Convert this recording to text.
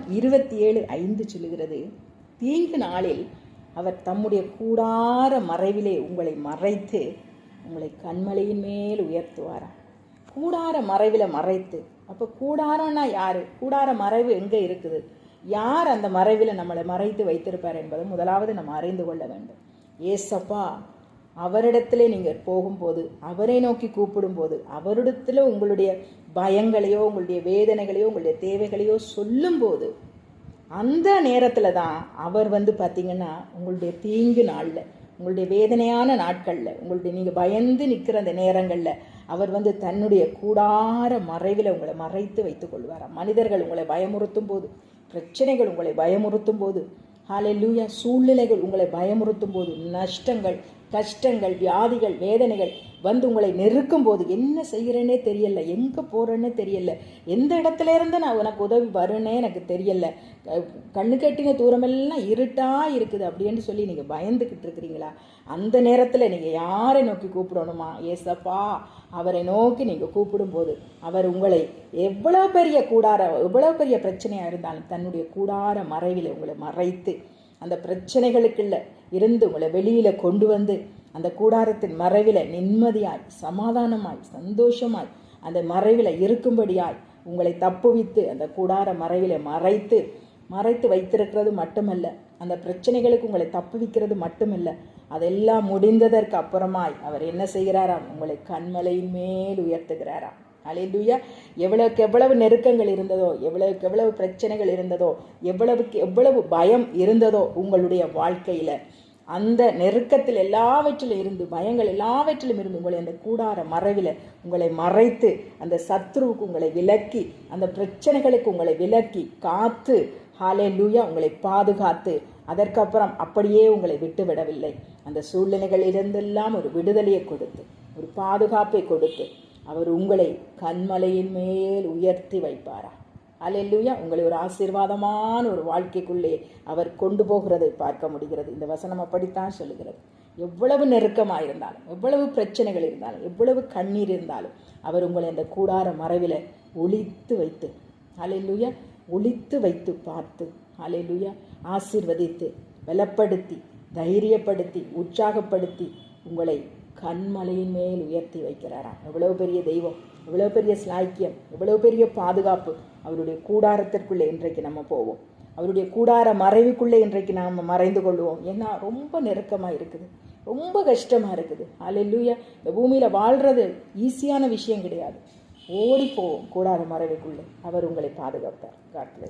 சங்கீதம் 27:5 சொல்லுகிறது, தீங்கு நாளில் அவர் தம்முடைய கூடார மறைவிலே உங்களை மறைத்து உங்களை கண்மலையின் மேல் உயர்த்துவாராம். கூடார மறைவில் மறைத்து. அப்போ கூடாரம்னா யாரு? கூடார மறைவு எங்கே இருக்குது? யார் அந்த மறைவில் நம்மளை மறைத்து வைத்திருப்பார் என்பதை முதலாவது நம்ம அறிந்து கொள்ள வேண்டும். ஏசப்பா அவரிடத்திலே நீங்கள் போகும்போது, அவரை நோக்கி கூப்பிடும்போது, அவரிடத்துல உங்களுடைய பயங்களையோ உங்களுடைய வேதனைகளையோ உங்களுடைய தேவைகளையோ சொல்லும்போது, அந்த நேரத்தில் தான் அவர் பார்த்தீங்கன்னா உங்களுடைய தீங்கு நாளில், உங்களுடைய வேதனையான நாட்களில், உங்களுடைய நீங்கள் பயந்து நிற்கிற அந்த நேரங்களில் அவர் தன்னுடைய கூடார மறைவில் உங்களை மறைத்து வைத்துக் கொள்வாராம். மனிதர்கள் உங்களை பயமுறுத்தும் போது, பிரச்சனைகள் உங்களை பயமுறுத்தும் போது, ஹல்லேலூயா, சூழ்நிலைகள் உங்களை பயமுறுத்தும் போது, நஷ்டங்கள், கஷ்டங்கள், வியாதிகள், வேதனைகள் உங்களை நெருக்கும் போது, என்ன செய்கிறேன்னே தெரியல, எங்கே போகிறேன்னே தெரியல, எந்த இடத்துல இருந்து நான் உனக்கு உதவி வருன்னே எனக்கு தெரியல, கண்ணு கட்டின தூரமெல்லாம் இருட்டாக இருக்குது அப்படின்னு சொல்லி நீங்கள் பயந்துக்கிட்டு இருக்கிறீங்களா? அந்த நேரத்தில் நீங்கள் யாரை நோக்கி கூப்பிடணுமா? ஏசப்பா அவரை நோக்கி நீங்கள் கூப்பிடும்போது அவர் உங்களை எவ்வளோ பெரிய பிரச்சனையாக இருந்தாலும் தன்னுடைய கூடார மறைவில் உங்களை மறைத்து அந்த பிரச்சனைகளுக்குள்ள இருந்து உங்களை வெளியில் கொண்டு அந்த கூடாரத்தின் மறைவில் நிம்மதியாய், சமாதானமாய், சந்தோஷமாய் அந்த மறைவில் இருக்கும்படியாய் உங்களை தப்புவித்து அந்த கூடார மறைவில் மறைத்து வைத்திருக்கிறது மட்டுமல்ல, அந்த பிரச்சனைகளுக்கு உங்களை தப்புவிக்கிறது மட்டுமல்ல, அதெல்லாம் முடிந்ததற்கு அப்புறமாய் அவர் என்ன செய்கிறாராம்? உங்களை கண்மலையின் மேல் உயர்த்துகிறாராம். ஹல்லேலூயா. எவ்வளவுக்கு எவ்வளவு நெருக்கங்கள் இருந்ததோ, எவ்வளவுக்கு எவ்வளவு பிரச்சனைகள் இருந்ததோ, எவ்வளவு பயம் இருந்ததோ உங்களுடைய வாழ்க்கையில, அந்த நெருக்கத்தில் எல்லாவற்றிலும் இருந்து, பயங்கள் எல்லாவற்றிலும் இருந்து உங்களை அந்த கூடார மறைவில் உங்களை மறைத்து அந்த சத்ருவுக்கு உங்களை விலக்கி, அந்த பிரச்சனைகளுக்கு உங்களை விலக்கி காத்து, ஹல்லேலூயா, உங்களை பாதுகாத்து, அதற்கப்புறம் அப்படியே உங்களை விட்டு விடவில்லை. அந்த சூழ்நிலைகள் இருந்தெல்லாம் ஒரு விடுதலையை கொடுத்து, ஒரு பாதுகாப்பை கொடுத்து அவர் உங்களை கண்மலையின் மேல் உயர்த்தி வைப்பாரா. ஹல்லேலூயா. உங்களை ஒரு ஆசீர்வாதமான ஒரு வாழ்க்கைக்குள்ளே அவர் கொண்டு போகிறதை பார்க்க முடிகிறது. இந்த வசனம் அப்படித்தான் சொல்லுகிறது. எவ்வளவு நெருக்கமாக இருந்தாலும், எவ்வளவு பிரச்சனைகள் இருந்தாலும், எவ்வளவு கண்ணீர் இருந்தாலும் அவர் உங்களை அந்த கூடார மறைவில் ஒளித்து வைத்து, ஹல்லேலூயா, ஒளித்து வைத்து பார்த்து, ஹல்லேலூயா, ஆசீர்வதித்து, பலப்படுத்தி, தைரியப்படுத்தி, உற்சாகப்படுத்தி உங்களை கண்மலையின் மேல் உயர்த்தி வைக்கிறாராம். எவ்வளவு பெரிய தெய்வம், எவ்வளவு பெரிய ஸ்லாக்கியம், எவ்வளவு பெரிய பாதுகாப்பு. அவருடைய கூடாரத்திற்குள்ளே இன்றைக்கு நம்ம போவோம். அவருடைய கூடார மறைவுக்குள்ளே இன்றைக்கு நாம் மறைந்து கொள்வோம். ஏன்னா ரொம்ப நெருக்கமாக இருக்குது, ரொம்ப கஷ்டமாக இருக்குது. ஹல்லேலூயா. இந்த பூமியில் வாழ்கிறது ஈஸியான விஷயம் கிடையாது. ஓடி போவோம் கூடார மறைவுக்குள்ளே. அவர் உங்களை பாதுகாப்பார். God plus.